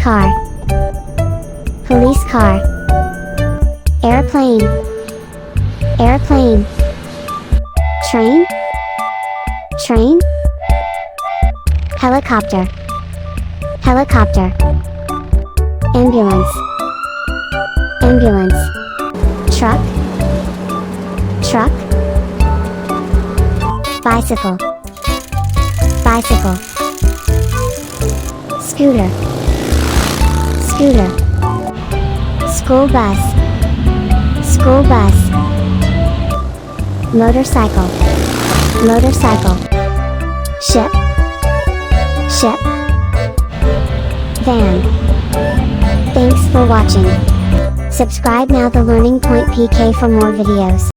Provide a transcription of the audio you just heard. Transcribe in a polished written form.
car, police car, airplane, airplane, train, train, helicopter, helicopter, ambulance, ambulance, truck, truck, bicycle, bicycle, scooter, scooter, school bus, school bus, motorcycle, motorcycle, ship, ship, van. Thanks for watching. Subscribe now the Learning Point PK for more videos.